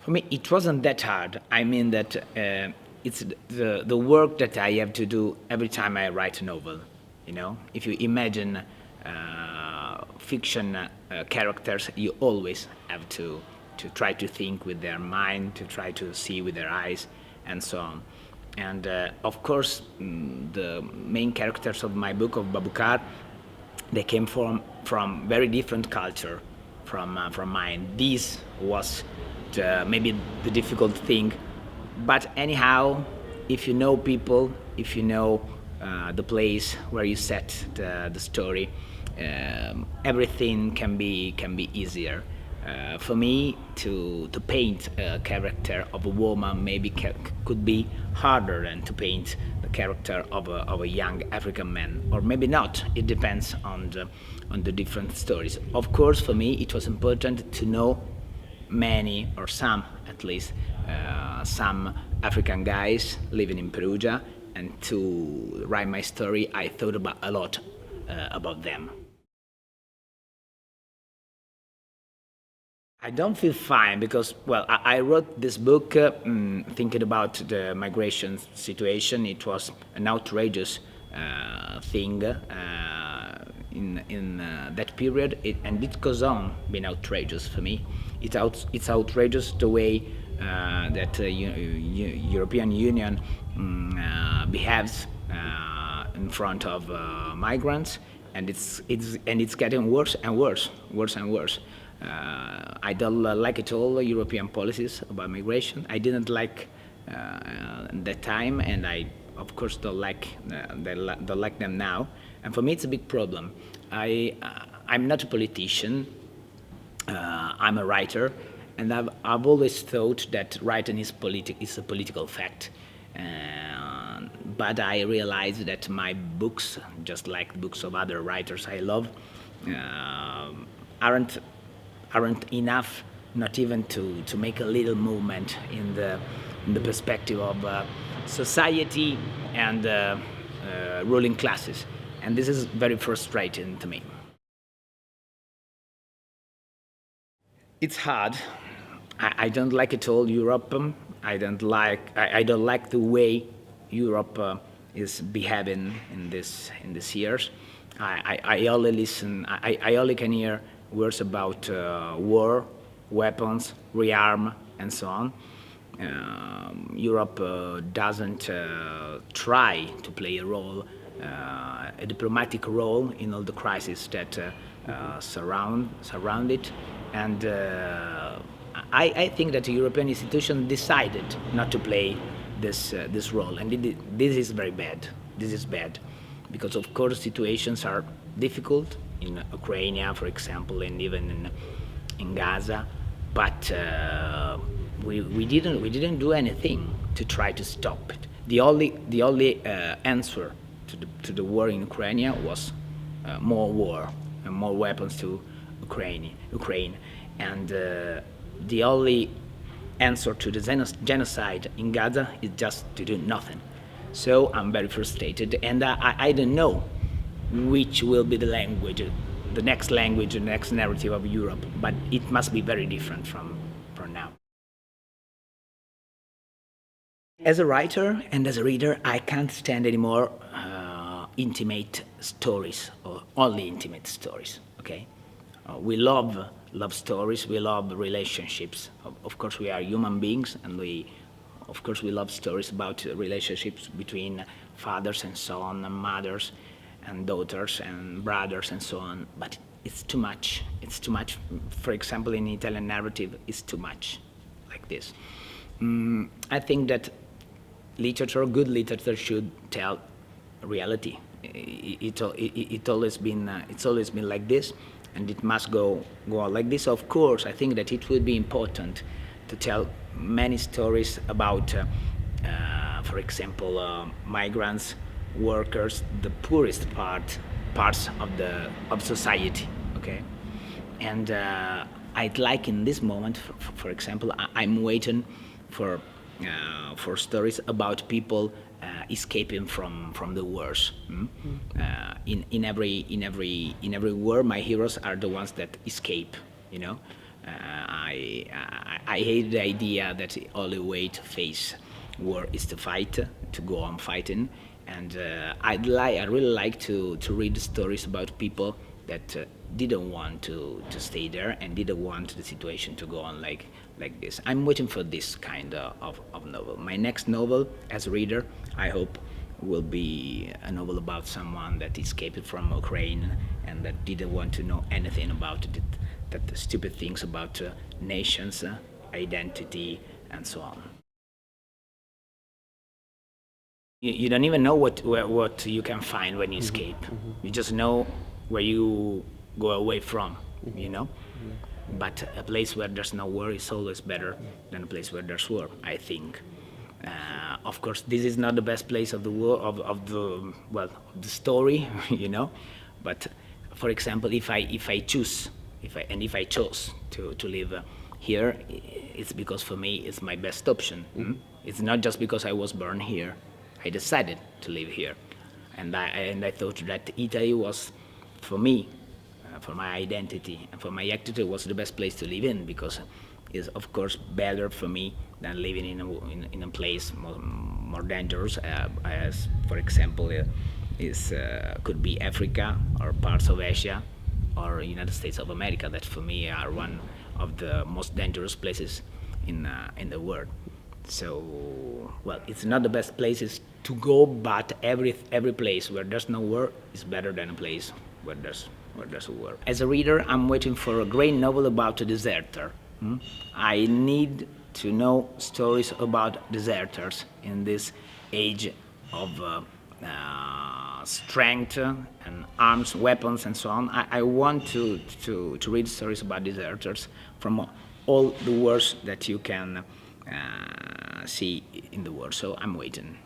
For me, it wasn't that hard. I mean that it's the work that I have to do every time I write a novel. You know, if you imagine fiction characters, you always have to try to think with their mind, to try to see with their eyes, and so on. And of course, the main characters of my book of Babukar, they came from very different culture from mine. This was maybe the difficult thing, but anyhow, if you know people, if you know the place where you set the story, everything can be easier. For me, to paint a character of a woman maybe could be harder than to paint the character of a young African man, or maybe not. It depends on the different stories. Of course, for me, it was important to know many, or some at least, some African guys living in Perugia, and to write my story, I thought a lot about them. I don't feel fine because, well, I wrote this book thinking about the migration situation. It was an outrageous thing in that period, and it goes on being outrageous for me. It's outrageous the way that European Union behaves in front of migrants, and it's getting worse and worse and worse. I don't like at all European policies about migration. I didn't like that time, and I, of course, don't like them now. And for me, it's a big problem. I'm not a politician. I'm a writer, and I've always thought that writing is a political fact. But I realized that my books, just like books of other writers I love, aren't enough, not even to make a little movement in the perspective of society and ruling classes, and this is very frustrating to me. It's hard. I don't like at all Europe. I don't like the way Europe is behaving in this years. I only listen. I only can hear words about war, weapons, rearm, and so on. Europe doesn't try to play a role, a diplomatic role in all the crises that surround it, and I think that the European institution decided not to play this role, and this is very bad. This is bad, because of course situations are difficult in Ukraine, for example, and even in Gaza, but we didn't do anything to try to stop it. The only answer to the war in Ukraine was more war and more weapons to Ukraine, and the only answer to the genocide in Gaza is just to do nothing. So I'm very frustrated, and I don't know which will be the next narrative of Europe, but it must be very different from now. As a writer and as a reader, I can't stand anymore intimate stories, or only intimate stories, okay? We love stories, we love relationships. Of course, we are human beings, and of course we love stories about relationships between fathers and so on, and mothers and daughters and brothers and so on, but it's too much. It's too much. For example, in Italian narrative, it's too much like this. I think that good literature should tell reality. It's always been like this, and it must go on like this. Of course, I think that it would be important to tell many stories about, for example, migrants, workers, the poorest parts of society. Okay, and I'd like in this moment, for example, I'm waiting for stories about people escaping from the wars. In every war, my heroes are the ones that escape. You know, I I hate the idea that the only way to face war is to fight, to go on fighting. And I really like to read stories about people that didn't want to stay there and didn't want the situation to go on like this. I'm waiting for this kind of novel. My next novel, as a reader, I hope will be a novel about someone that escaped from Ukraine and that didn't want to know anything about it, that stupid things about nations, identity, and so on. You don't even know what you can find when you escape. You just know where you go away from, you know? But a place where there's no war is always better than a place where there's war, I think. Of course, this is not the best place of the world, of the story, you know. But for example, if I chose to live here, it's because for me it's my best option. It's not just because I was born here. I decided to live here, and I thought that Italy was, for me, for my identity and for my activity, was the best place to live in, because it's of course better for me than living in a place more dangerous, as for example could be Africa or parts of Asia or United States of America, that for me are one of the most dangerous places in the world. So, well, it's not the best places to go, but every place where there's no war is better than a place where there's a war. As a reader, I'm waiting for a great novel about a deserter. I need to know stories about deserters in this age of strength and arms, weapons, and so on. I want to read stories about deserters from all the wars that you can see in the world. So I'm waiting.